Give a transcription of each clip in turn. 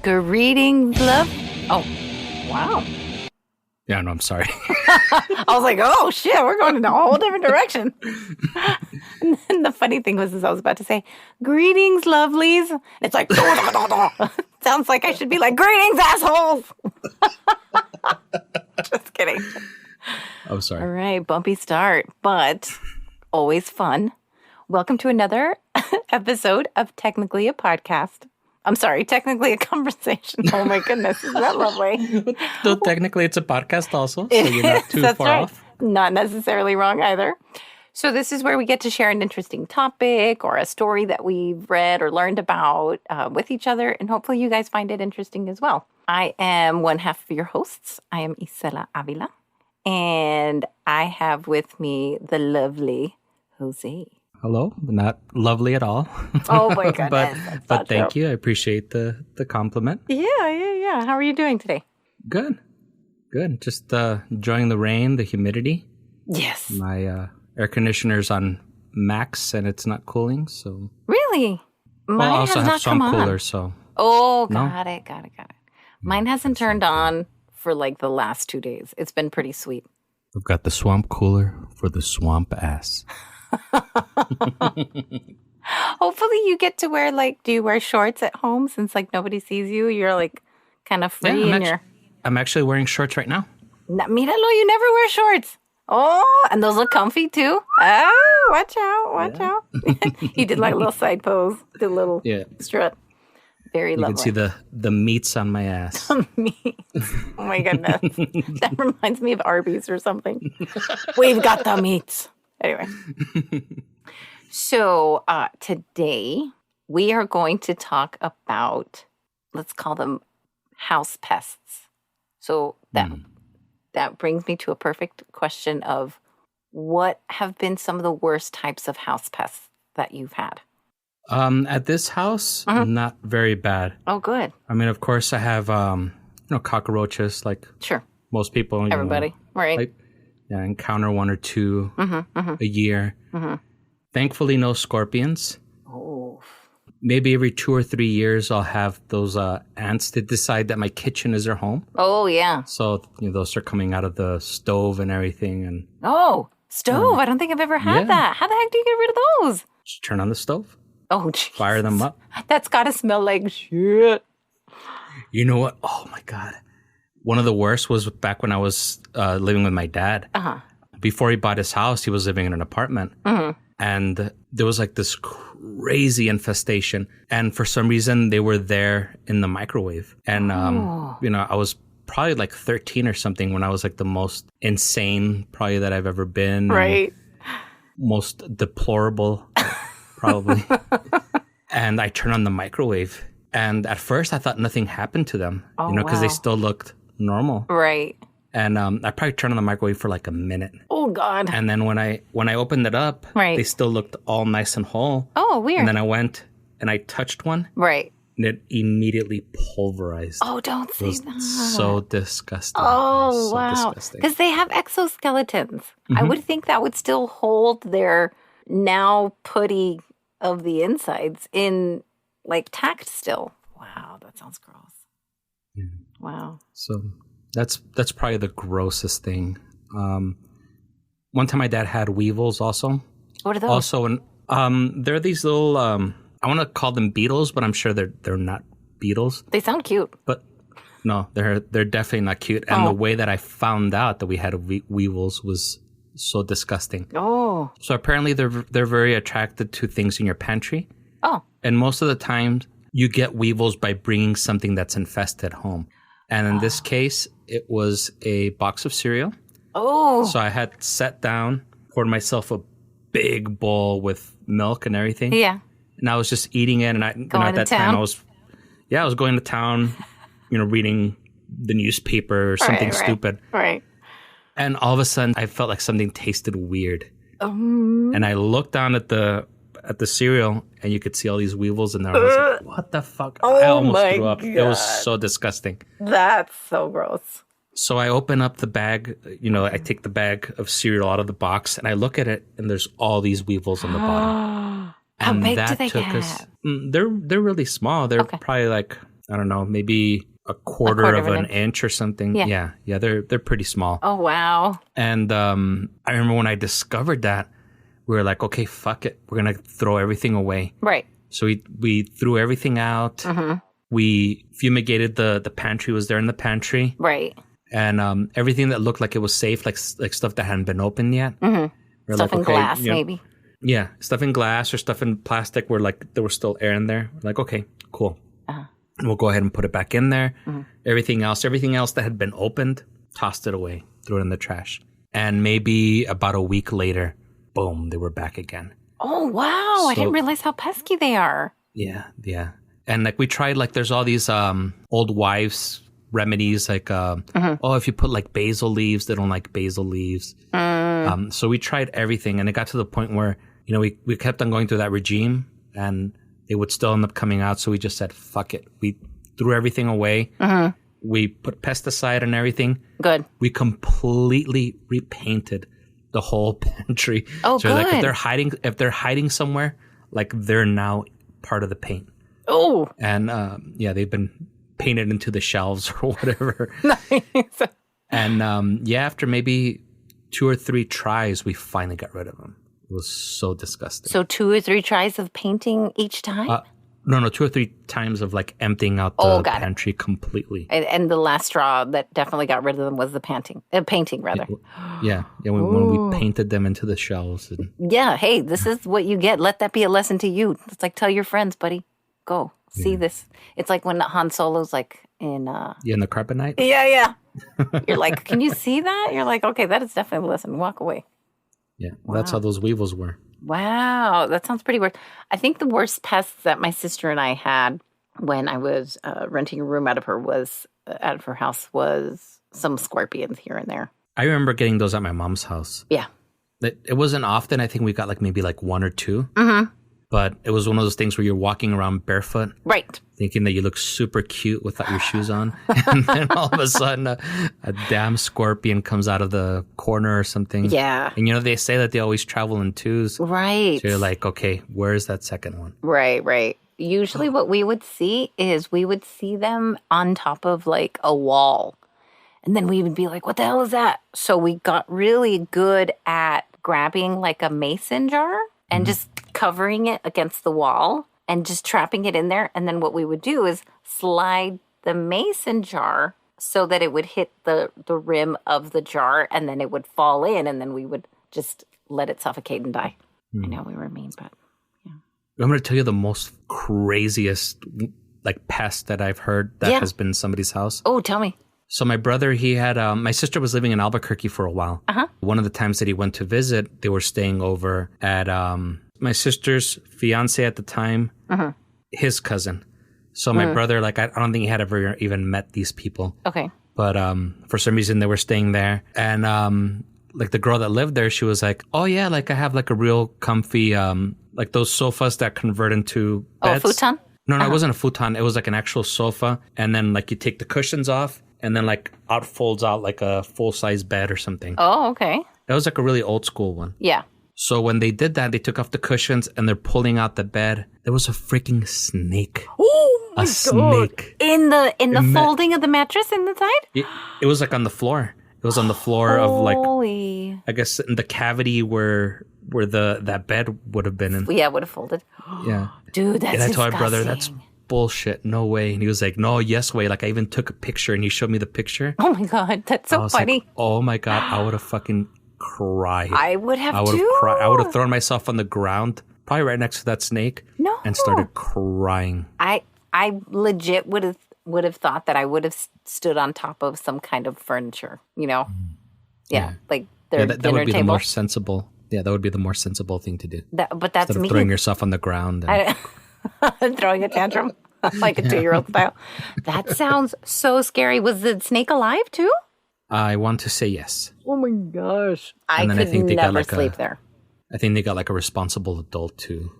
Greetings, love. Oh, wow. Yeah, no, I'm sorry. I was like, oh, shit, we're going in a whole different direction. And then the funny thing was, I was about to say, greetings, lovelies. And it's like, sounds like I should be like, greetings, assholes. Just kidding. I'm sorry. All right, bumpy start, but always fun. Welcome to another episode of Technically a Podcast. I'm sorry, technically a conversation. Oh my goodness, isn't that lovely? Though technically it's a podcast also, so you're not too That's far right. off. Not necessarily wrong either. So this is where we get to share an interesting topic or a story that we've read or learned about with each other, and hopefully you guys find it interesting as well. I am one half of your hosts. I am Isela Avila, and I have with me the lovely Jose. Hello, not lovely at all. Oh my goodness. but thank you. I appreciate the compliment. Yeah. How are you doing today? Good. Just enjoying the rain, the humidity. Yes. My air conditioner's on max and it's not cooling, so. Really? Mine I also has have not some come on. cooler, so. Oh, No? got it. Mine hasn't turned on for like the last 2 days. It's been pretty sweet. We've got the swamp cooler for the swamp ass. Hopefully you get to wear do you wear shorts at home since nobody sees you? You're kind of free I'm actually wearing shorts right now. Míralo, you never wear shorts. Oh, and those look comfy too. Oh, watch out. He did a little side pose, did a little strut. Very lovely. You can see the meats on my ass. Meats. Oh my goodness. That reminds me of Arby's or something. We've got the meats. Anyway. So today we are going to talk about, let's call them house pests. So that brings me to a perfect question of what have been some of the worst types of house pests that you've had? At this house, not very bad. Oh, good. I mean, of course, I have cockroaches, like sure, most people. Everybody, right? Encounter one or two a year. Mm-hmm. Thankfully, no scorpions. Oh. Maybe every 2 or 3 years, I'll have those ants that decide that my kitchen is their home. Oh, yeah. So those are coming out of the stove and everything. And stove! I don't think I've ever had that. How the heck do you get rid of those? Just turn on the stove. Oh, geez. Fire them up. That's got to smell like shit. You know what? Oh, my God. One of the worst was back when I was living with my dad. Uh-huh. Before he bought his house, he was living in an apartment. Mm-hmm. And there was this crazy infestation. And for some reason, they were there in the microwave. And, I was probably 13 or something when I was the most insane probably that I've ever been. Right. Most deplorable, probably. And I turned on the microwave. And at first, I thought nothing happened to them, because they still looked normal. Right. And I probably turned on the microwave for a minute. Oh, God. And then when I opened it up, they still looked all nice and whole. Oh, weird. And then I went and I touched one. Right. And it immediately pulverized. Oh, don't say that. So disgusting. Oh, so wow. Disgusting. Because they have exoskeletons. I would think that would still hold their now putty of the insides in tact still. Wow, that sounds gross. Yeah. Wow. So that's probably the grossest thing. One time my dad had weevils also. What are those? Also, they're these little, I want to call them beetles, but I'm sure they're not beetles. They sound cute. But no, they're definitely not cute. And the way that I found out that we had weevils was so disgusting. Oh. So apparently they're very attracted to things in your pantry. Oh. And most of the time you get weevils by bringing something that's infested home. And in this case, it was a box of cereal. Oh. So I had sat down, poured myself a big bowl with milk and everything. Yeah. And I was just eating it. And at that time I was going to town, reading the newspaper or something stupid. Right. And all of a sudden I felt like something tasted weird. And I looked down at the cereal and you could see all these weevils in there. I was like, what the fuck? I almost threw up. God. It was so disgusting. That's so gross. So I open up the bag, I take the bag of cereal out of the box and I look at it and there's all these weevils on the bottom. How big do they get? They're really small. They're probably I don't know, maybe a quarter of an inch or something. Yeah, they're pretty small. Oh, wow. And I remember when I discovered that, we were like, okay, fuck it. We're going to throw everything away. Right. So we threw everything out. Mm-hmm. We fumigated the pantry, was there in the pantry. Right. And everything that looked like it was safe, like stuff that hadn't been opened yet. Mm-hmm. Stuff in glass, maybe. Yeah, stuff in glass or stuff in plastic where like there was still air in there. We're like, okay, cool. And we'll go ahead and put it back in there. Mm-hmm. Everything else that had been opened, tossed it away, threw it in the trash. And maybe about a week later, boom, they were back again. Oh, wow. So, I didn't realize how pesky they are. Yeah. And like we tried, like there's all these old wives remedies, like, if you put like basil leaves, they don't like basil leaves. So we tried everything, and it got to the point where, we kept on going through that regime, and it would still end up coming out. So we just said, fuck it. We threw everything away. Mm-hmm. We put pesticide and everything. Good. We completely repainted the whole pantry. Oh, so good. Like if they're hiding somewhere, like they're now part of the paint. Oh. And they've been painted into the shelves or whatever. Nice. And after maybe 2 or 3 tries, we finally got rid of them. It was so disgusting. So 2 or 3 tries of painting each time? No, 2 or 3 times of like emptying out the pantry completely. And the last straw that definitely got rid of them was the painting rather. Yeah. When we painted them into the shelves. Yeah, hey, this is what you get. Let that be a lesson to you. It's like, tell your friends, buddy. Go see this. It's like when Han Solo's like in in the carbonite. Yeah. You're like, can you see that? You're like, okay, that is definitely a lesson. Walk away. Yeah, wow. That's how those weevils were. Wow, that sounds pretty worse. I think the worst pests that my sister and I had when I was renting a room out of her house was some scorpions here and there. I remember getting those at my mom's house. Yeah. It wasn't often. I think we got like maybe like 1 or 2. Mm-hmm. But it was one of those things where you're walking around barefoot. Right. Thinking that you look super cute without your shoes on. And then all of a sudden, a damn scorpion comes out of the corner or something. Yeah. And they say that they always travel in 2s. Right. So you're like, okay, where's that second one? Right. Usually what we would see is we would see them on top of like a wall. And then we would be like, what the hell is that? So we got really good at grabbing like a mason jar and just covering it against the wall and just trapping it in there. And then what we would do is slide the mason jar so that it would hit the rim of the jar, and then it would fall in, and then we would just let it suffocate and die. I know we were mean, but yeah. I'm going to tell you the most craziest like pest that I've heard that has been in somebody's house. Oh, tell me. So my brother, he had, my sister was living in Albuquerque for a while. Uh-huh. One of the times that he went to visit, they were staying over at my sister's fiance at the time, his cousin. So my brother, like, I don't think he had ever even met these people. Okay. But for some reason, they were staying there. And like the girl that lived there, she was like, oh, yeah, like I have like a real comfy, like those sofas that convert into beds. Oh, futon? No, it wasn't a futon. It was like an actual sofa. And then like you take the cushions off. And then like folds out like a full-size bed or something. Oh, okay. That was like a really old school one. Yeah. So when they did that, they took off the cushions and they're pulling out the bed. There was a freaking snake. Oh my God. Snake. In the folding of the mattress in the side? It was like on the floor. It was on the floor of like, I guess in the cavity where that bed would have been in. Yeah, would have folded. Yeah. Dude, that's disgusting. And I told my brother, that's bullshit. No way. And he was like, no, yes way. Like I even took a picture and he showed me the picture. Oh my God. That's so funny. Like, oh my God. I would have fucking cried. I would have cried. I would have thrown myself on the ground, probably right next to that snake. No. And started crying. I legit would have thought that I would have stood on top of some kind of furniture, Yeah. Like their that dinner would be table. The more sensible. Yeah, that would be the more sensible thing to do. But that's Instead of me. throwing yourself on the ground. And throwing a tantrum like a 2-year-old style. That sounds so scary. Was the snake alive too? I want to say yes. Oh my gosh. I could never sleep there. I think they got like a responsible adult to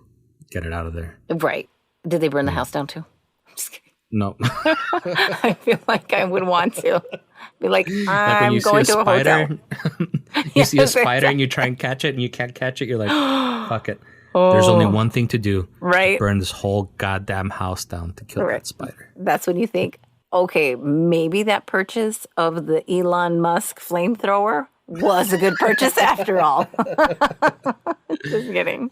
get it out of there. Right. Did they burn the house down too? I'm just kidding. No. I feel like I would want to. Be like, I'm going to a hotel. You see a spider and you try and catch it and you can't catch it. You're like, fuck it. There's only one thing to do. Right. Burn this whole goddamn house down to kill Right. that spider. That's when you think, okay, maybe that purchase of the Elon Musk flamethrower was a good purchase after all. Just kidding.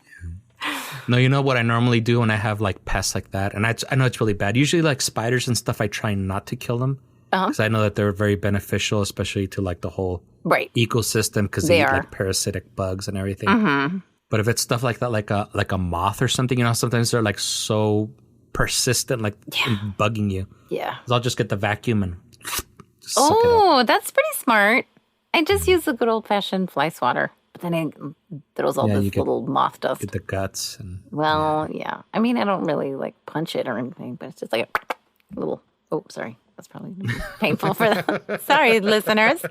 No, you know what I normally do when I have like pests like that? And I know it's really bad. Usually like spiders and stuff, I try not to kill them. Because I know that they're very beneficial, especially to like the whole ecosystem, because they eat like parasitic bugs and everything. Mm-hmm. But if it's stuff like that, like a moth or something, you know, sometimes they're like so persistent, like bugging you. Yeah. So I'll just get the vacuum and suck it up. That's pretty smart. I just use the good old-fashioned fly swatter. But then it throws all this little moth dust. Get the guts. And, yeah. I mean, I don't really like punch it or anything, but it's just like a little, oh, sorry. That's probably going to be painful for them. Sorry, listeners.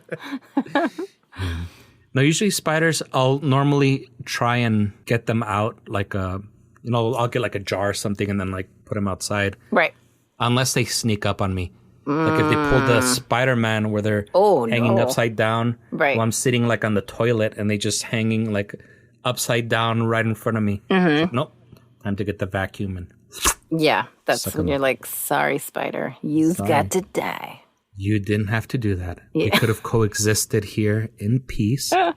No, usually spiders, I'll normally try and get them out like I'll get like a jar or something and then like put them outside. Right. Unless they sneak up on me. Like if they pull the Spider-Man where they're hanging upside down while I'm sitting like on the toilet and they just hanging like upside down right in front of me. Mm-hmm. Like, nope. Time to get the vacuum and... Yeah, that's when you're like, sorry, spider, you've got to die. You didn't have to do that. We could have coexisted here in peace. And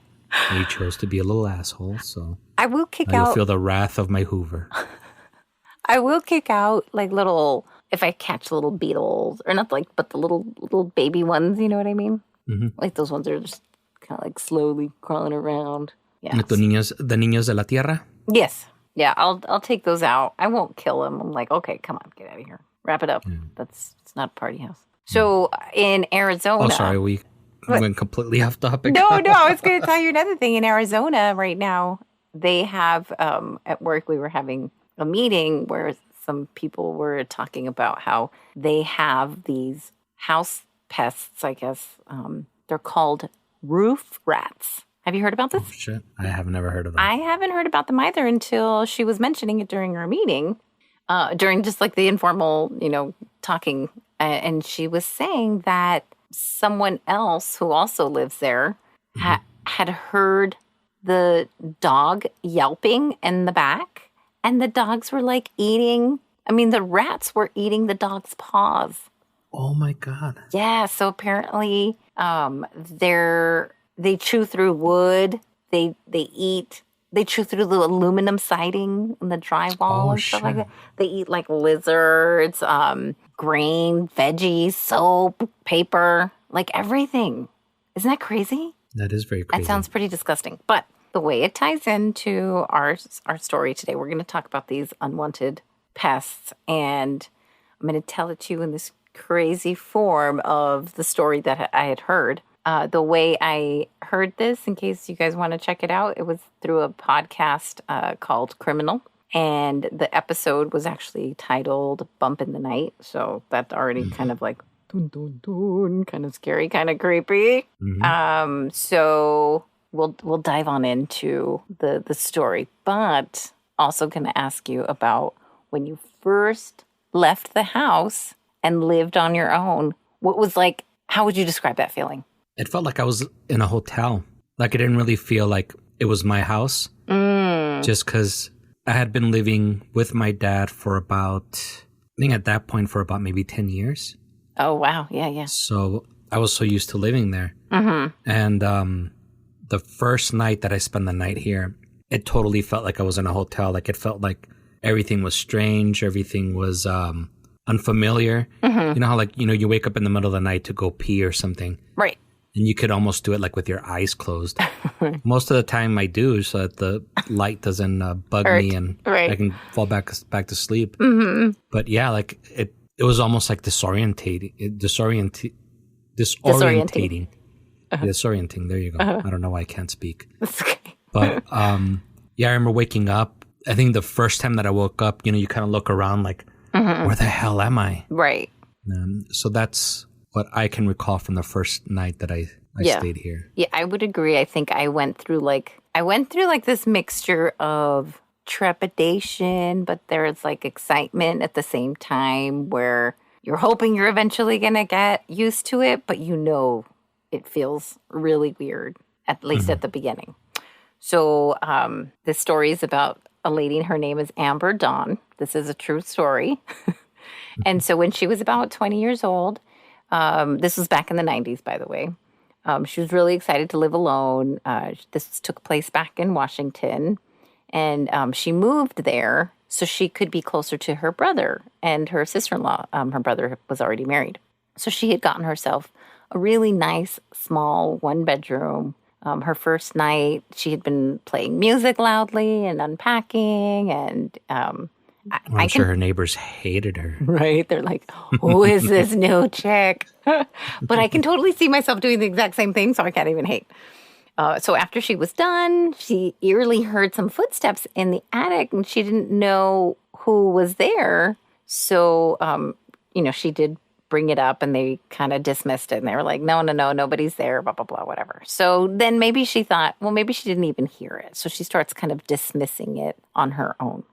you chose to be a little asshole, so... I will kick out... You'll feel the wrath of my Hoover. I will kick out like little... If I catch little beetles, or not like, but the little baby ones, you know what I mean? Mm-hmm. Like those ones are just kind of like slowly crawling around. Yeah. The niños de la tierra? Yes. Yeah, I'll take those out. I won't kill them. I'm like, okay, come on, get out of here. Wrap it up. It's not a party house. So in Arizona... Oh, sorry, we went completely off topic. No, I was going to tell you another thing. In Arizona right now, they have, at work, we were having a meeting where some people were talking about how they have these house pests, I guess. They're called roof rats. Have you heard about this? Oh, shit. I have never heard of them. I haven't heard about them either until she was mentioning it during our meeting, during just like the informal, talking. And she was saying that someone else who also lives there had heard the dog yelping in the back, and the dogs were like the rats were eating the dog's paws. Oh my God. Yeah. So apparently, they chew through wood. They chew through the aluminum siding and the drywall and stuff like that. They eat like lizards, grain, veggies, soap, paper, like everything. Isn't that crazy? That is very crazy. That sounds pretty disgusting. But the way it ties into our story today, we're going to talk about these unwanted pests. And I'm going to tell it to you in this crazy form of the story that I had heard. The way I heard this, in case you guys want to check it out, it was through a podcast called Criminal. And the episode was actually titled Bump in the Night. So that's already kind of like, dun, dun, dun, kind of scary, kind of creepy. Mm-hmm. So we'll dive on into the story. But also going to ask you about when you first left the house and lived on your own. What was like, how would you describe that feeling? It felt like I was in a hotel. Like it didn't really feel like it was my house. Just because I had been living with my dad for about, I think at that point for about maybe 10 years. Oh, wow. Yeah. So I was so used to living there. Mm-hmm. And the first night that I spent the night here, it totally felt like I was in a hotel. Like it felt like everything was strange. Everything was unfamiliar. Mm-hmm. You know how you wake up in the middle of the night to go pee or something. Right. And you could almost do it like with your eyes closed. Most of the time I do so that the light doesn't bug me and I can fall back to sleep. Mm-hmm. But yeah, like it was almost like disorientating. Disorientating. Disorienting. There you go. I don't know why I can't speak. That's okay. But yeah, I remember waking up. I think the first time that I woke up, you kind of look around like, where the hell am I? Right. So that's what I can recall from the first night that I stayed here. Yeah, I would agree. I think I went through like this mixture of trepidation, but there's like excitement at the same time where you're hoping you're eventually going to get used to it, but it feels really weird, at least at the beginning. So this story is about a lady, and her name is Amber Dawn. This is a true story. And so when she was about 20 years old, this was back in the 90s, by the way, she was really excited to live alone. This took place back in Washington, and she moved there so she could be closer to her brother and her sister-in-law. Her brother was already married. So she had gotten herself a really nice, small one-bedroom. Her first night, she had been playing music loudly and unpacking, and I'm sure her neighbors hated her. Right? They're like, who is this new chick? But I can totally see myself doing the exact same thing, so I can't even hate. So after she was done, she eerily heard some footsteps in the attic, and she didn't know who was there. So, she did bring it up, and they kind of dismissed it, and they were like, no, nobody's there, blah, blah, blah, whatever. So then maybe she thought, well, maybe she didn't even hear it. So she starts kind of dismissing it on her own.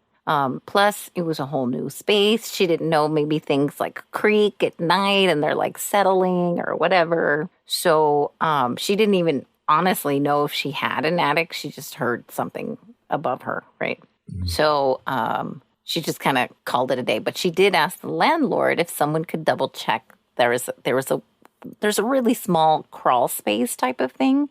Plus, it was a whole new space. She didn't know maybe things like creak at night and they're like settling or whatever. So she didn't even honestly know if she had an attic. She just heard something above her, right? Mm-hmm. So she just kind of called it a day. But she did ask the landlord if someone could double check. There's a really small crawl space type of thing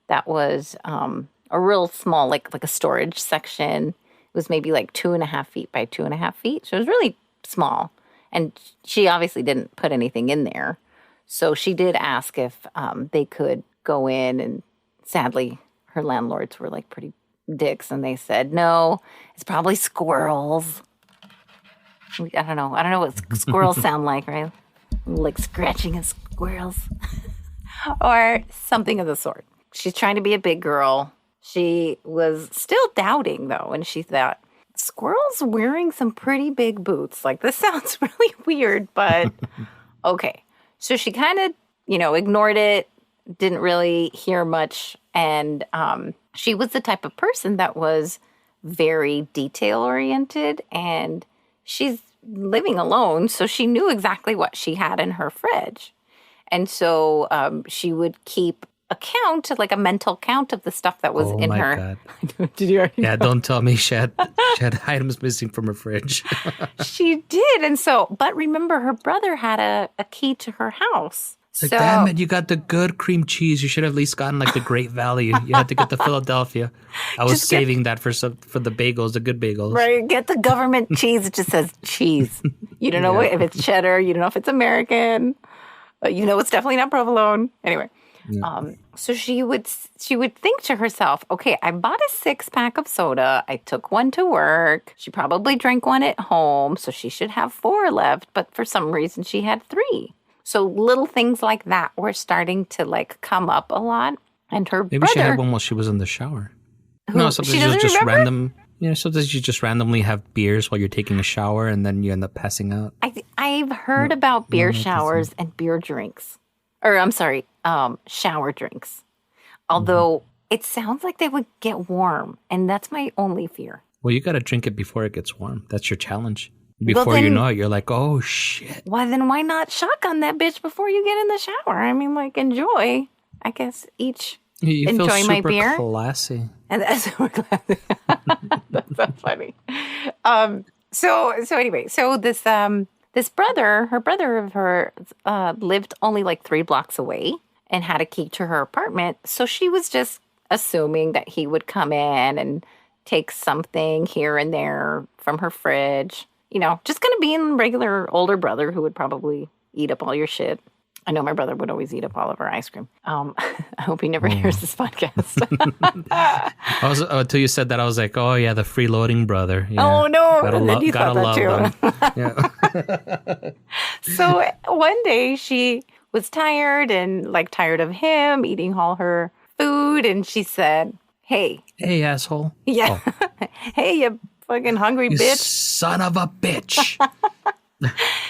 that was a real small, like a storage section. It was maybe like 2.5 feet by 2.5 feet. So it was really small. And she obviously didn't put anything in there. So she did ask if they could go in. And sadly, her landlords were like pretty dicks. And they said, no, it's probably squirrels. I don't know what squirrels sound like, right? Like scratching at squirrels. Or something of the sort. She's trying to be a big girl. She was still doubting, though, and she thought, squirrel's wearing some pretty big boots. Like, this sounds really weird, but okay. So she kind of, ignored it, didn't really hear much, and she was the type of person that was very detail-oriented, and she's living alone, so she knew exactly what she had in her fridge. And so she would keep a mental count of the stuff that was in her. God. Did you already know? Don't tell me she had items missing from her fridge. She did. And so, but remember, her brother had a key to her house. Like, damn it, you got the good cream cheese. You should have at least gotten like the Great Value. You had to get the Philadelphia. I was saving that for the bagels, the good bagels. Right, get the government cheese. It just says cheese. You don't know if it's cheddar. You don't know if it's American. But it's definitely not provolone. Anyway. Yeah. So she would think to herself, okay, I bought a 6-pack of soda. I took one to work. She probably drank one at home, so she should have 4 left. But for some reason, she had 3. So little things like that were starting to come up a lot. And her maybe brother, she had one while she was in the shower. Sometimes you just random. Sometimes you just randomly have beers while you're taking a shower, and then you end up passing out. I've heard about beer showers and beer drinks. Or, I'm sorry, shower drinks. Although it sounds like they would get warm, and that's my only fear. Well, you got to drink it before it gets warm. That's your challenge. Before you know it, you're like, oh, shit. Well, then why not shotgun that bitch before you get in the shower? I mean, enjoy. I guess each you enjoy feel my beer. Classy. And that's super classy. That's so funny. So anyway, so this brother, her brother of hers, lived only 3 blocks away and had a key to her apartment. So she was just assuming that he would come in and take something here and there from her fridge. Just going to be a regular older brother who would probably eat up all your shit. I know my brother would always eat up all of our ice cream. I hope he never hears this podcast. Until you said that, I was like, oh, yeah, the freeloading brother. Yeah. Oh, no. Gotta love them. Yeah. So one day she was tired and tired of him eating all her food. And she said, hey. Hey, asshole. Yeah. Oh. Hey, you fucking hungry bitch. Son of a bitch.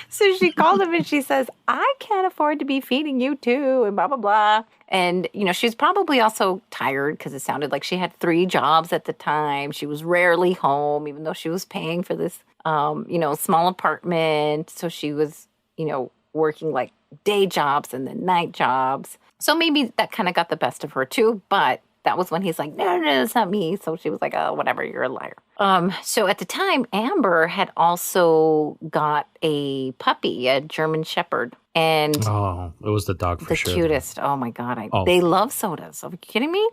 So she called him and she says, I can't afford to be feeding you too, and blah, blah, blah. And, she was probably also tired because it sounded like she had 3 jobs at the time. She was rarely home, even though she was paying for this, small apartment. So she was, working day jobs and then night jobs. So maybe that kind of got the best of her too. But that was when he's like, no, it's not me. So she was like, oh, whatever, you're a liar. So at the time, Amber had also got a puppy, a German Shepherd, and Oh, it was the dog for the sure. cutest. Oh my God. Oh. They love sodas. Are you kidding me?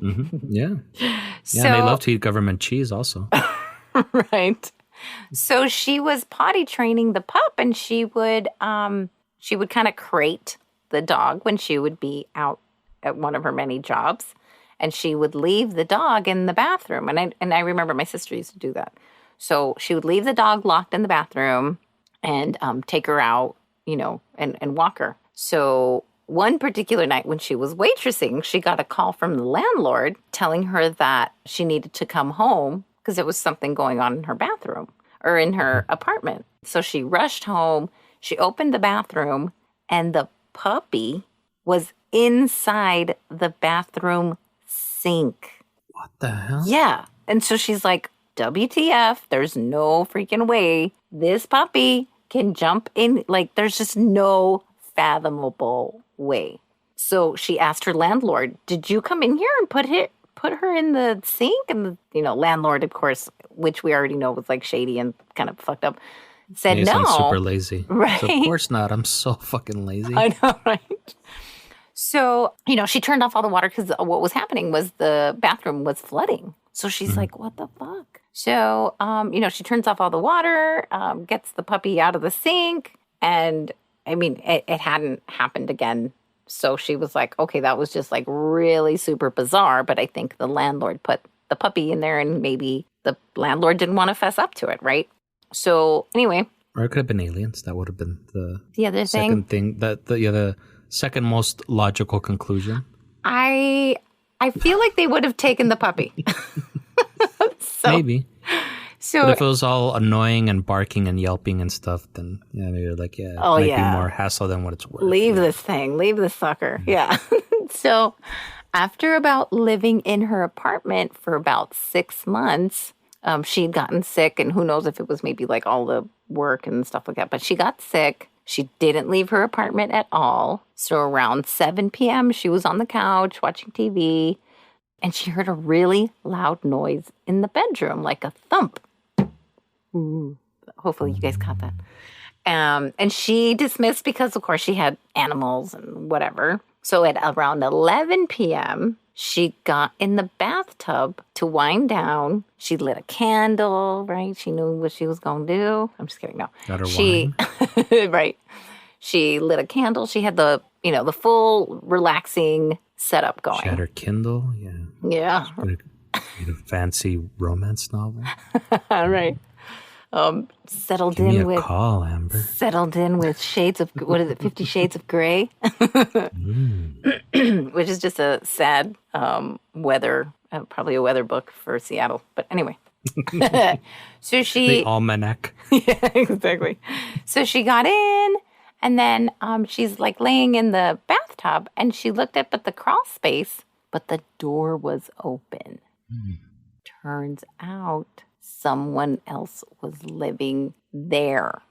Yeah. So, Yeah, and they love to eat government cheese also. right. So she was potty training the pup, and she would kind of crate the dog when she would be out at one of her many jobs, and she would leave the dog in the bathroom. And I remember my sister used to do that. So she would leave the dog locked in the bathroom and take her out, and walk her. So one particular night when she was waitressing, she got a call from the landlord telling her that she needed to come home because there was something going on in her bathroom or in her apartment. So she rushed home. She opened the bathroom, and the puppy was inside the bathroom sink. What the hell? Yeah. And so she's like, WTF, there's no freaking way this puppy can jump in. Like, there's just no fathomable way. So she asked her landlord, did you come in here and put her in the sink? And the landlord, of course, which we already know was like shady and kind of fucked up, said no. Super lazy. Right. So of course not. I'm so fucking lazy. I know, right? So, she turned off all the water because what was happening was the bathroom was flooding. So she's like, what the fuck? So, she turns off all the water, gets the puppy out of the sink. And I mean, it hadn't happened again. So she was like, okay, that was just like really super bizarre. But I think the landlord put the puppy in there, and maybe the landlord didn't want to fess up to it, right? So anyway. Or it could have been aliens. That would have been the other second thing. The second most logical conclusion. I feel like they would have taken the puppy. Maybe. So but if it was all annoying and barking and yelping and stuff, then they're like, it might be more hassle than what it's worth. Leave this sucker. Yeah. So after about living in her apartment for about 6 months, she'd gotten sick, and who knows if it was maybe like all the work and stuff like that, but she got sick. She didn't leave her apartment at all. So around 7 p.m., she was on the couch watching TV, and she heard a really loud noise in the bedroom, like a thump. Ooh, hopefully you guys caught that. And she dismissed because, of course, she had animals and whatever. So at around 11 p.m., she got in the bathtub to wind down. She lit a candle, right? She knew what she was going to do. I'm just kidding. No. Got her wine. Right. She lit a candle. She had the full relaxing setup going. She had her Kindle. Yeah. Yeah. Read a fancy romance novel. All right. Settled Give in me a with call, Amber. Settled in with shades of 50 Shades of Grey, which is just a sad weather, probably a weather book for Seattle. But anyway, so the almanac. Yeah, exactly. So she got in, and then she's like laying in the bathtub, and she looked up at the crawl space, but the door was open. Turns out someone else was living there.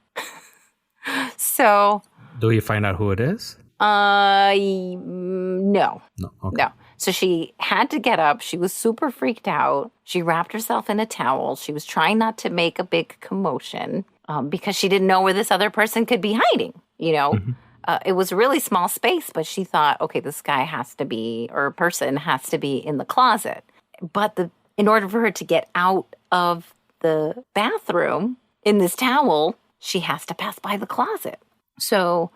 So, do you find out who it is? No. No. Okay. No. So she had to get up. She was super freaked out. She wrapped herself in a towel. She was trying not to make a big commotion because she didn't know where this other person could be hiding. It was a really small space, but she thought, okay, this guy has to be, or person has to be in the closet. But in order for her to get out of the bathroom in this towel, she has to pass by the closet. So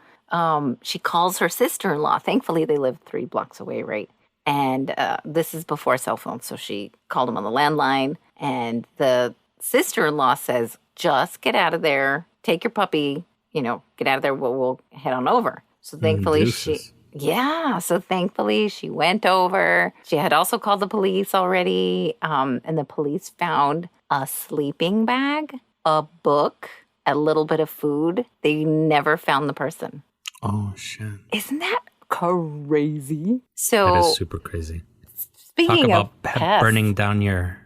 she calls her sister-in-law. Thankfully, they live 3 blocks away, right? And this is before cell phones. So she called him on the landline. And the sister-in-law says, just get out of there. Take your puppy. Get out of there. We'll head on over. So thankfully thankfully she went over. She had also called the police already. And the police found a sleeping bag, a book, a little bit of food. They never found the person. Oh, shit. Isn't that crazy? So that is super crazy. Speaking Talk about pests, burning down your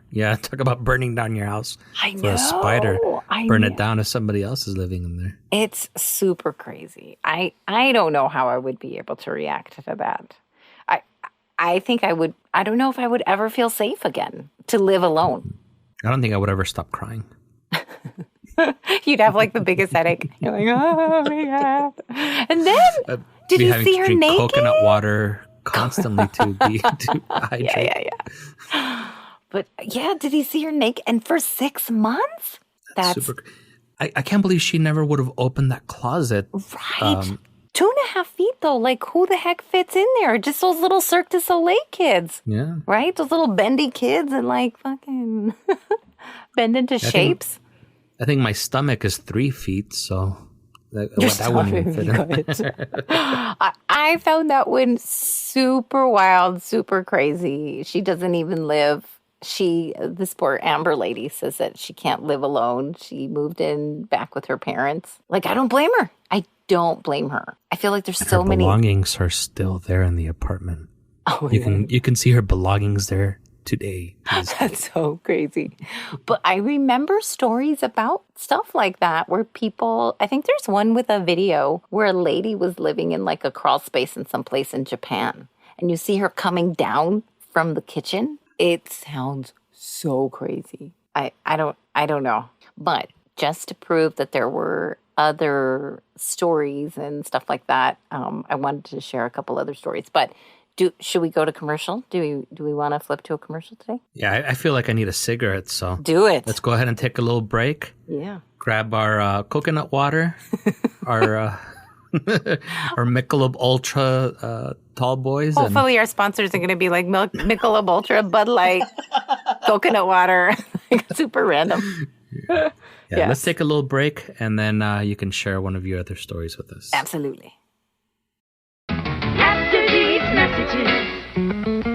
house. I know. For a spider. Burn it down if somebody else is living in there. It's super crazy. I don't know how I would be able to react to that. I think I would. I don't know if I would ever feel safe again to live alone. I don't think I would ever stop crying. You'd have like the biggest headache. You're like, oh my God. And then, did you see her naked? Coconut water constantly to hydrate. Yeah. But yeah, did he see her naked? And for 6 months? That's super. I can't believe she never would have opened that closet. Right. 2.5 feet though. Like who the heck fits in there? Just those little Cirque du Soleil kids. Yeah. Right? Those little bendy kids and like fucking bend into shapes. I think my stomach is 3 feet, so that wouldn't fit in. I found that one super wild, super crazy. She doesn't even live. This poor Amber lady says that she can't live alone. She moved in back with her parents. Like, I don't blame her. I don't blame her. I feel like there's so many belongings are still there in the apartment. Oh, you can see her belongings there today. That's so crazy. But I remember stories about stuff like that where people, I think there's one with a video where a lady was living in like a crawl space in some place in Japan. And you see her coming down from the kitchen. It sounds so crazy. I don't know. But just to prove that there were other stories and stuff like that, I wanted to share a couple other stories. But should we go to commercial? Do we want to flip to a commercial today? Yeah, I feel like I need a cigarette, so do it. Let's go ahead and take a little break. Yeah. Grab our coconut water, our Michelob Ultra tall boys. Hopefully our sponsors are going to be like Michelob Ultra, Bud Light, coconut water, super random. Yeah, yes. Let's take a little break, and then you can share one of your other stories with us. Absolutely. After these messages,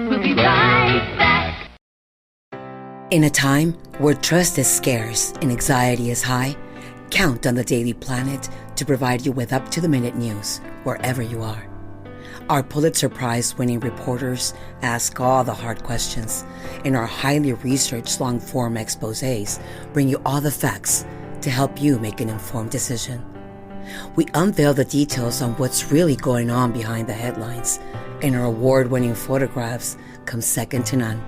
we'll be right back. In a time where trust is scarce and anxiety is high, count on the Daily Planet to provide you with up-to-the-minute news wherever you are. Our Pulitzer Prize-winning reporters ask all the hard questions, and our highly researched long-form exposés bring you all the facts to help you make an informed decision. We unveil the details on what's really going on behind the headlines, and our award-winning photographs come second to none.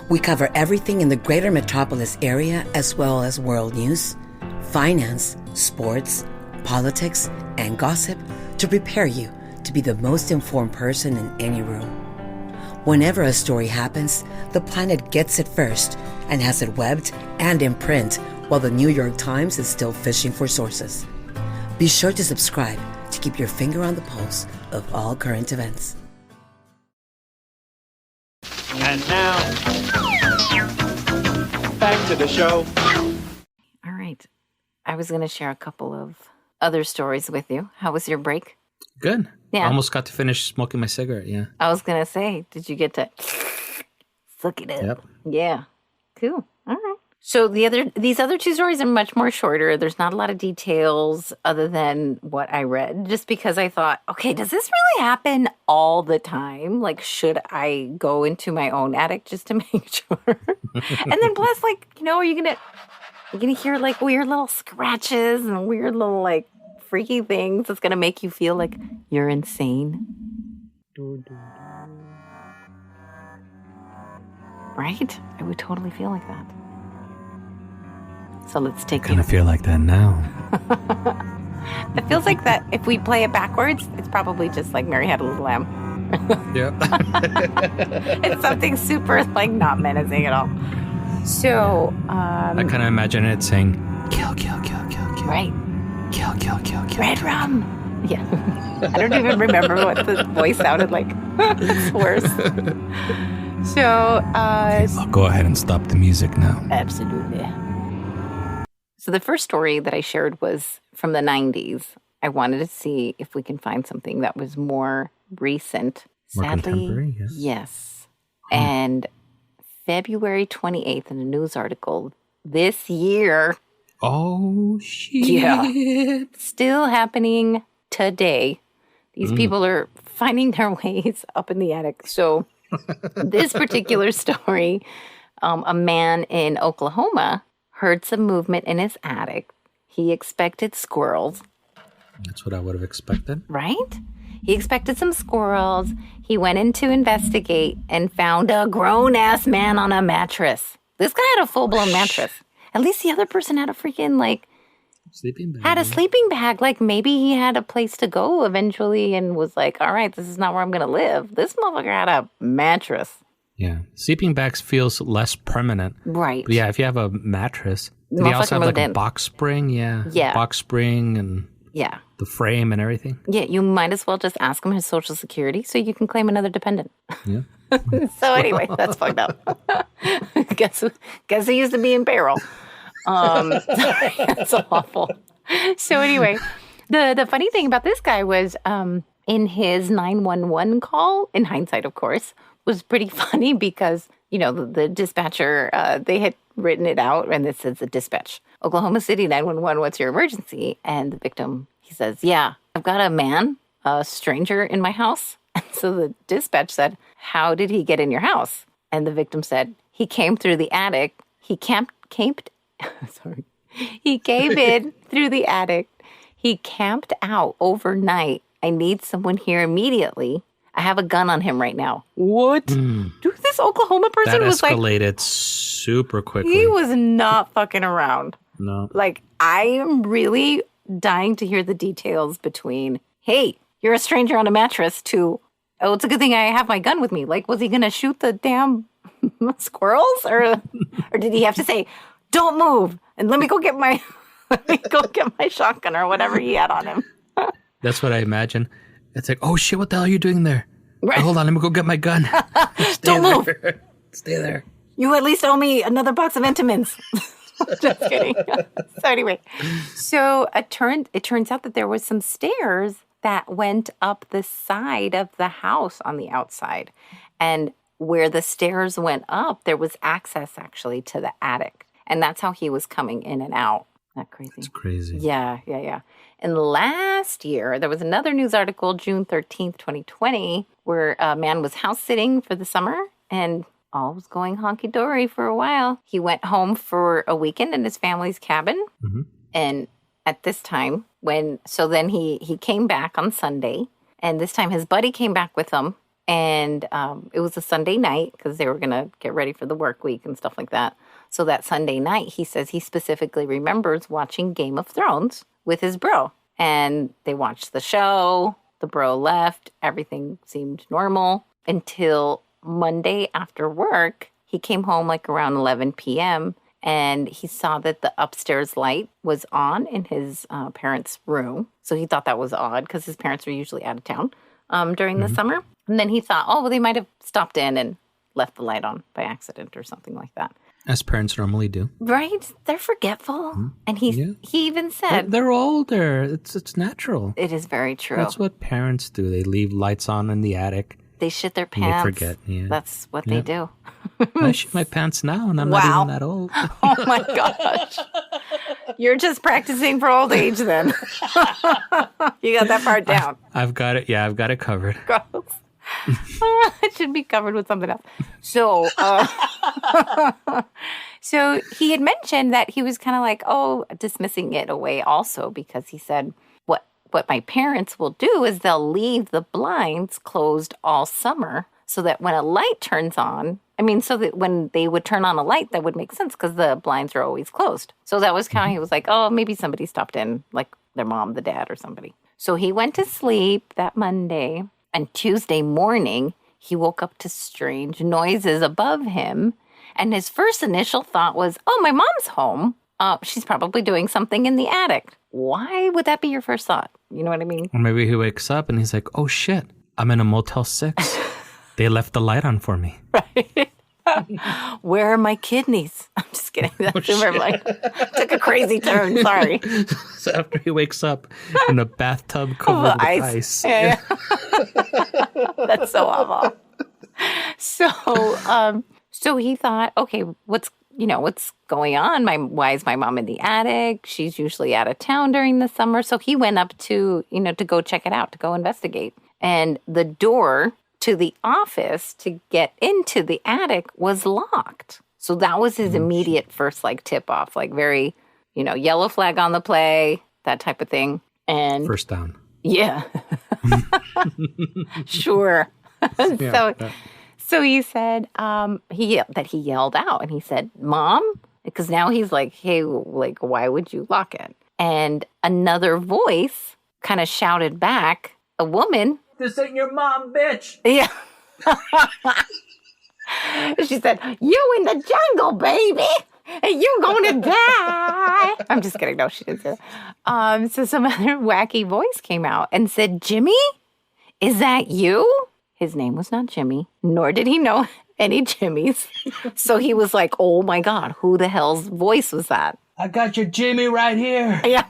We cover everything in the greater metropolis area as well as world news, finance, sports, politics, and gossip to prepare you to be the most informed person in any room. Whenever a story happens, the Planet gets it first and has it webbed and in print while the New York Times is still fishing for sources. Be sure to subscribe to keep your finger on the pulse of all current events. And now, back to the show. All right. I was going to share a couple of other stories with you. How was your break? Good. Yeah. I almost got to finish smoking my cigarette, yeah. I was going to say, did you get to suck it up? Yep. Yeah. Cool. All right. So these other two stories are much more shorter. There's not a lot of details other than what I read, just because I thought, okay, does this really happen all the time? Like, should I go into my own attic just to make sure? And then plus, like, are you gonna hear like weird little scratches and weird little like freaky things that's gonna make you feel like you're insane. Right? I would totally feel like that. So let's take it. I kind of feel like that now. It feels like that if we play it backwards, it's probably just like Mary Had a Little Lamb. Yep. It's something super like not menacing at all. So I kind of imagine it saying, kill, kill, kill, kill, kill. Right. Kill, kill, kill, kill. Red rum. Yeah. I don't even remember what the voice sounded like. It's worse. So I'll go ahead and stop the music now. Absolutely. So the first story that I shared was from the 90s. I wanted to see if we can find something that was more recent. More Sadly, contemporary, yes. And February 28th in a news article this year. Oh, shit. Yeah. Still happening today. These people are finding their ways up in the attic. So this particular story, a man in Oklahoma heard some movement in his attic. He expected squirrels. That's what I would have expected. Right? He expected some squirrels. He went in to investigate and found a grown-ass man on a mattress. This guy had a full-blown mattress. At least the other person had a freaking, like, Sleeping bag. had a sleeping bag. Like, maybe he had a place to go eventually and was like, all right, this is not where I'm going to live. This motherfucker had a mattress. Yeah. Sleeping bags feels less permanent. Right. But yeah, if you have a mattress. Did he Motherfucker also have like moved a in. box spring? Yeah. Yeah. Box spring and Yeah. the frame and everything. Yeah, you might as well just ask him his social security so you can claim another dependent. Yeah. So anyway, that's fucked up. guess he used to be in payroll. Sorry, that's awful. So anyway, the funny thing about this guy was in his 911 call, in hindsight, of course, was pretty funny because, you know, the dispatcher, they had written it out and it says the dispatch, Oklahoma City 911, what's your emergency? And the victim, he says, yeah, I've got a stranger in my house. And so the dispatch said, how did he get in your house? And the victim said, he came through the attic. He He came in through the attic. He camped out overnight. I need someone here immediately. I have a gun on him right now. What? Dude, this Oklahoma person That was like, escalated super quickly. he was not fucking around. No. Like, I am really dying to hear the details between, hey, you're a stranger on a mattress, to, oh, it's a good thing I have my gun with me. Like, was he going to shoot the damn squirrels? Or did he have to say, don't move, and let me go get my shotgun or whatever he had on him? That's what I imagine. It's like, oh shit, what the hell are you doing there? Right. Hold on, let me go get my gun. Don't move. Stay there. You at least owe me another box of Intimins. Just kidding. So anyway, it turns out that there was some stairs that went up the side of the house on the outside. And where the stairs went up, there was access actually to the attic. And that's how he was coming in and out. Isn't that crazy? It's crazy. Yeah. And last year, there was another news article, June 13th, 2020, where a man was house sitting for the summer and all was going honky-dory for a while. He went home for a weekend in his family's cabin. Mm-hmm. And at this time, then he came back on Sunday. And this time his buddy came back with him. And it was a Sunday night because they were going to get ready for the work week and stuff like that. So that Sunday night, he says he specifically remembers watching Game of Thrones with his bro. And they watched the show. The bro left. Everything seemed normal until Monday after work. He came home like around 11 p.m. and he saw that the upstairs light was on in his parents' room. So he thought that was odd because his parents were usually out of town during the summer. And then he thought, oh, well, they might have stopped in and left the light on by accident or something like that. As parents normally do. Right? They're forgetful. Mm-hmm. And he even said... They're older. It's natural. It is very true. That's what parents do. They leave lights on in the attic. They shit their pants. They forget. Yeah. That's what they do. I shit my pants now, and I'm not even that old. Oh, my gosh. You're just practicing for old age then. You got that part down. I've got it. Yeah, I've got it covered. Gross. It should be covered with something else. So, so he had mentioned that he was kind of like, dismissing it away also because he said, what my parents will do is they'll leave the blinds closed all summer so that when a light turns on, so that when they would turn on a light, that would make sense because the blinds are always closed. So that was kind of, he was like, maybe somebody stopped in, like their mom, the dad, or somebody. So he went to sleep that Monday. And Tuesday morning, he woke up to strange noises above him. And his first initial thought was, my mom's home. She's probably doing something in the attic. Why would that be your first thought? You know what I mean? Or maybe he wakes up and he's like, oh, shit, I'm in a Motel 6. They left the light on for me. Right. Where are my kidneys? I'm just kidding. That's took a crazy turn. Sorry. So after he wakes up in a bathtub covered with ice. Yeah. That's so awful. So he thought, okay, what's going on? Why is my mom in the attic? She's usually out of town during the summer. So he went up to go check it out, to go investigate. And the door to the office to get into the attic was locked. So that was his immediate first tip off, very, yellow flag on the play, that type of thing. And first So he said that he yelled out, and he said, "Mom," because now he's like, "Hey, like, why would you lock it?" And another voice kind of shouted back, a woman. This ain't your mom, bitch. Yeah. She said, "You in the jungle, baby, and you're gonna die." I'm just kidding. No, she didn't say that. So some other wacky voice came out and said, "Jimmy, is that you?" His name was not Jimmy, nor did he know any Jimmys. So he was like, "Oh my God, who the hell's voice was that?" I got your Jimmy right here. Yeah.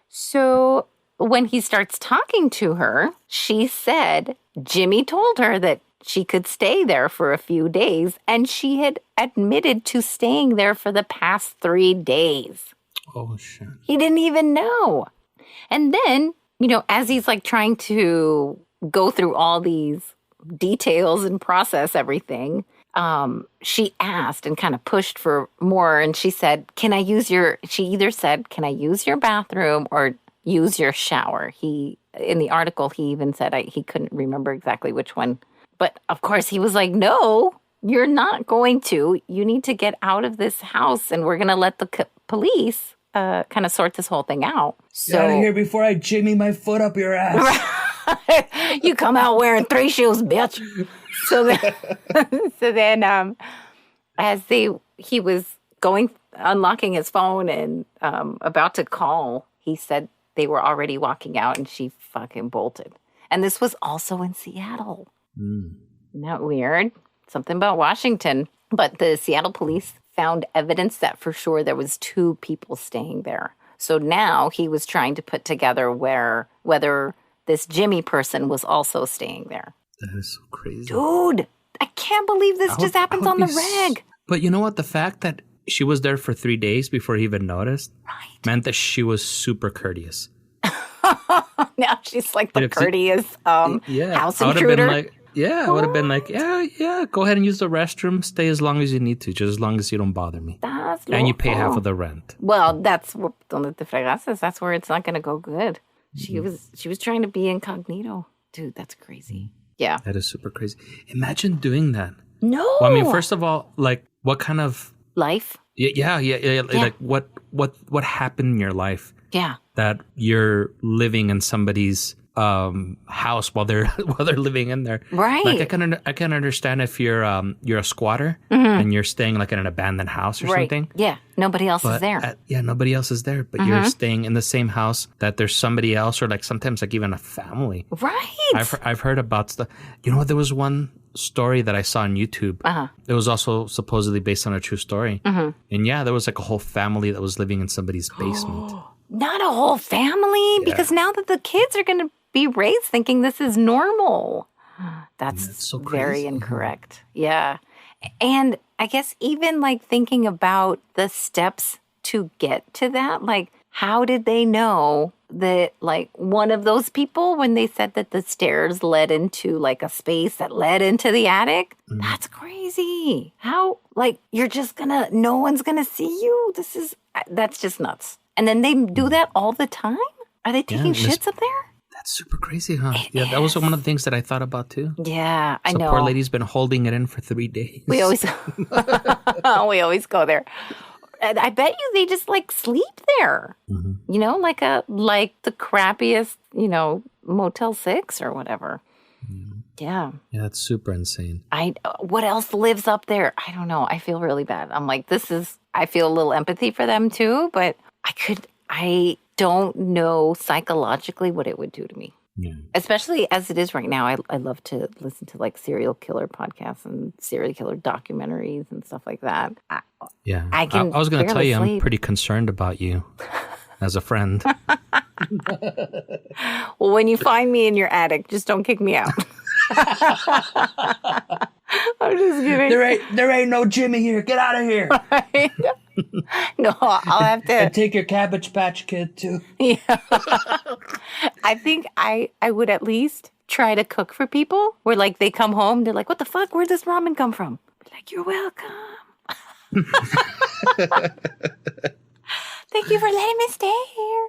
So when he starts talking to her, she said Jimmy told her that she could stay there for a few days, and she had admitted to staying there for the past 3 days. Oh, shit. He didn't even know. And then, as he's like trying to go through all these details and process everything, she asked and kind of pushed for more. And she said, she either said, "Can I use your bathroom or use your shower?" In the article, he even said he couldn't remember exactly which one. But of course, he was like, "No, you're not going to. You need to get out of this house, and we're going to let the police kind of sort this whole thing out." Get out of here before I jimmy my foot up your ass. You come out wearing 3 shoes, bitch. So then, as he was unlocking his phone and about to call, he said they were already walking out, and she fucking bolted. And this was also in Seattle. Isn't that weird? Something about Washington. But the Seattle police found evidence that for sure there was 2 people staying there. So now he was trying to put together whether this Jimmy person was also staying there. That is so crazy. Dude, I can't believe this just happens on the reg. But you know what? The fact that she was there for 3 days before he even noticed meant that she was super courteous. Now she's like the courteous house I would intruder. I would have been like, yeah, go ahead and use the restroom. Stay as long as you need to, just as long as you don't bother me. And you pay half of the rent. Well, that's donde te fregaste. That's where it's not going to go good. She was trying to be incognito. Dude, that's crazy. Yeah. That is super crazy. Imagine doing that. No. Well, I mean, first of all, like, what kind of life? Yeah. Like, what happened in your life? Yeah. That you're living in somebody's house while they're living in there. Right. Like I can understand if you're a squatter and you're staying like in an abandoned house or something. Yeah. Nobody else is there. Nobody else is there, but you're staying in the same house that there's somebody else, or like sometimes like even a family. Right. I've heard about stuff. You know what? There was one story that I saw on YouTube. It was also supposedly based on a true story. And there was like a whole family that was living in somebody's basement. Not a whole family, because now that the kids are going to be raised thinking this is normal. That's so very incorrect. Yeah. And I guess even like thinking about the steps to get to that, like how did they know that like one of those people, when they said that the stairs led into like a space that led into the attic? That's crazy. How, like, you're just no one's gonna see you? That's just nuts. And then they do that all the time? Are they taking shits up there? That's super crazy, huh? That was one of the things that I thought about too. Yeah, I know. Poor lady's been holding it in for 3 days. We always go there. And I bet you they just like sleep there. You know, like the crappiest, Motel 6 or whatever. Yeah. Yeah, that's super insane. What else lives up there? I don't know. I feel really bad. I'm like, I feel a little empathy for them too, but I don't know psychologically what it would do to me. Yeah. Especially as it is right now. I love to listen to like serial killer podcasts and serial killer documentaries and stuff like that. I was going to tell you, I'm pretty concerned about you as a friend. Well, when you find me in your attic, just don't kick me out. I'm just kidding. There ain't no Jimmy here. Get out of here. Right? No, I'll have to. And take your Cabbage Patch Kid too. Yeah. I think I would at least try to cook for people where like they come home, they're like, "What the fuck? Where'd this ramen come from?" Be like, "You're welcome." Thank you for letting me stay here.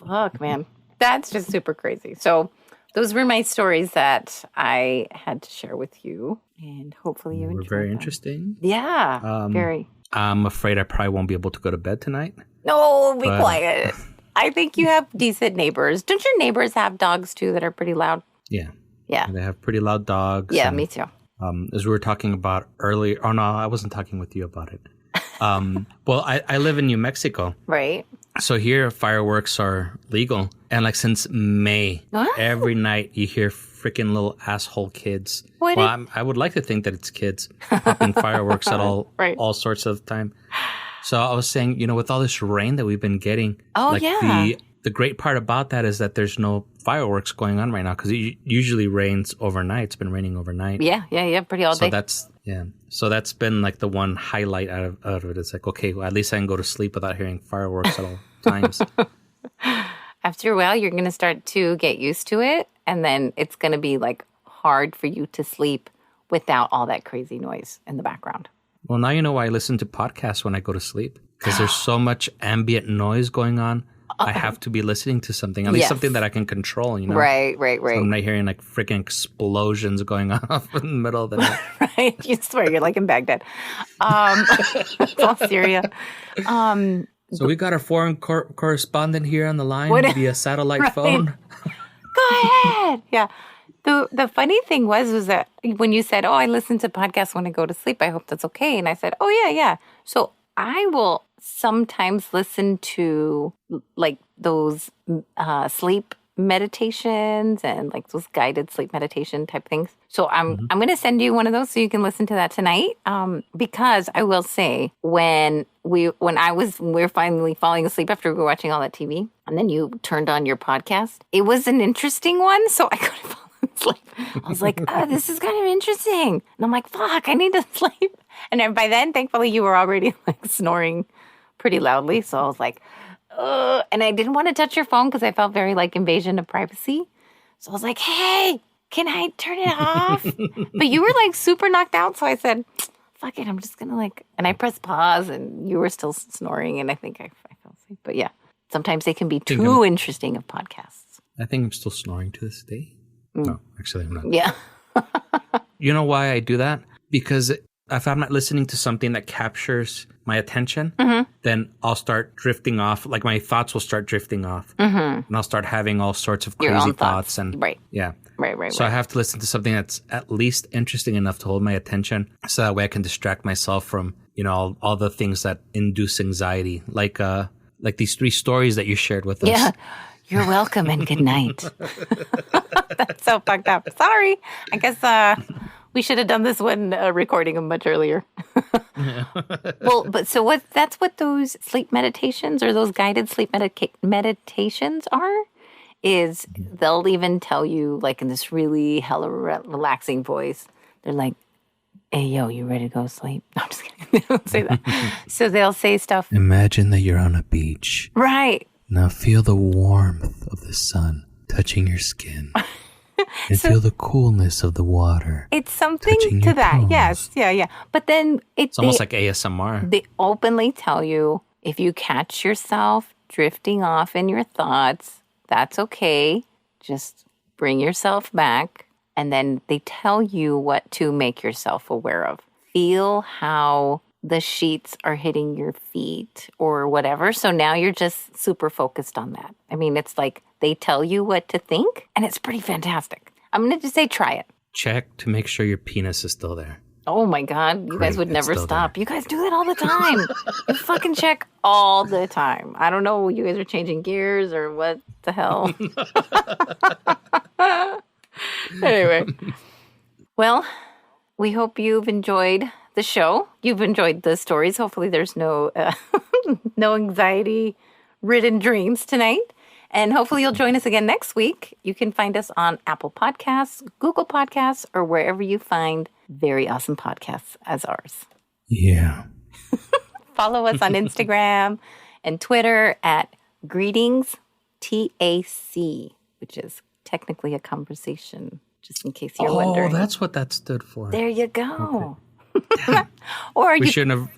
Fuck, man. That's just super crazy. So those were my stories that I had to share with you. And hopefully you They were enjoyed very them. interesting. Yeah, very. I'm afraid I probably won't be able to go to bed tonight. No, be quiet. I think you have decent neighbors. Don't your neighbors have dogs too that are pretty loud? Yeah. Yeah. They have pretty loud dogs. Yeah, and, me too. as we were talking about earlier. Oh, no, I wasn't talking with you about it. Well, I live in New Mexico. Right. So here, fireworks are legal. And like since May, What? every night you hear freaking little asshole kids. What Well, I would like to think that it's kids popping fireworks at Right. all sorts of time. So I was saying, with all this rain that we've been getting, the great part about that is that there's no fireworks going on right now because it usually rains overnight. It's been raining overnight. Yeah, pretty all day. So that's been like the one highlight out of it. It's like, okay, well, at least I can go to sleep without hearing fireworks at all times. After a while, you're going to start to get used to it. And then it's going to be like hard for you to sleep without all that crazy noise in the background. Well, now you know why I listen to podcasts when I go to sleep because there's so much ambient noise going on. I have to be listening to something, at least something that I can control, Right. So I'm not hearing like freaking explosions going off in the middle of the night. Right. You swear you're like in Baghdad. It's all Syria. So we got our foreign correspondent here on the line via satellite phone. Go ahead. Yeah. The funny thing was that when you said, I listen to podcasts when I go to sleep, I hope that's okay. And I said, yeah. So I will sometimes listen to like those sleep meditations and like those guided sleep meditation type things. So I'm going to send you one of those so you can listen to that tonight. Because I will say when we were finally falling asleep after we were watching all that TV and then you turned on your podcast, it was an interesting one. So I couldn't fall asleep. I was like, this is kind of interesting. And I'm like, fuck, I need to sleep. And then by then, thankfully, you were already like snoring pretty loudly. So I was like, and I didn't want to touch your phone because I felt very like invasion of privacy. So I was like, hey, can I turn it off? But you were like super knocked out. So I said, fuck it. I'm just going to and I pressed pause and you were still snoring. And I think I fell asleep. But yeah, sometimes they can be too interesting of podcasts. I think I'm still snoring to this day. No, actually I'm not. Yeah. You know why I do that? Because if I'm not listening to something that captures my attention, then I'll start drifting off. Like my thoughts will start drifting off. And I'll start having all sorts of crazy thoughts. And right. Yeah. Right. So I have to listen to something that's at least interesting enough to hold my attention. So that way I can distract myself from, all the things that induce anxiety. Like these 3 stories that you shared with us. Yeah. You're welcome and good night. That's so fucked up. Sorry. I guess we should have done this when recording them much earlier. Well, but so that's what those sleep meditations or those guided sleep meditations are, is they'll even tell you like in this really hella relaxing voice. They're like, hey, yo, you ready to go to sleep? No, I'm just kidding. They don't say that. So they'll say stuff. Imagine that you're on a beach. Right. Now feel the warmth of the sun touching your skin. And feel the coolness of the water. It's something to that. Toes. Yes. Yeah. But then it's almost like ASMR. They openly tell you if you catch yourself drifting off in your thoughts, that's okay. Just bring yourself back. And then they tell you what to make yourself aware of. Feel how the sheets are hitting your feet or whatever. So now you're just super focused on that. I mean, it's like they tell you what to think, and it's pretty fantastic. I'm going to just say try it. Check to make sure your penis is still there. Oh my God. You guys would never stop. There. You guys do that all the time. You fucking check all the time. I don't know. You guys are changing gears or what the hell. Anyway. Well, we hope you've enjoyed the show. You've enjoyed the stories. Hopefully there's no no anxiety-ridden dreams tonight. And hopefully you'll join us again next week. You can find us on Apple Podcasts, Google Podcasts, or wherever you find very awesome podcasts as ours. Yeah. Follow us on Instagram and Twitter at Greetings TAC, which is technically a conversation, just in case you're wondering. Oh, that's what that stood for. There you go. Okay. Or we shouldn't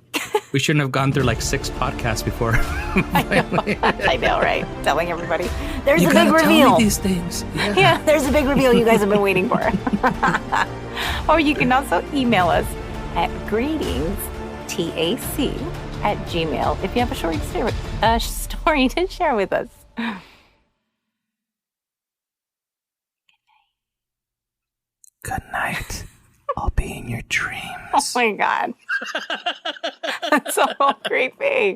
We shouldn't have gone through like 6 podcasts before. I know, right? Telling everybody. There's You a big gotta tell reveal. me these things. Yeah, there's a big reveal you guys have been waiting for. Or you can also email us at greetingstac@gmail if you have a short story to share with us. Good night. I'll be in your dreams. Oh my God. That's so creepy.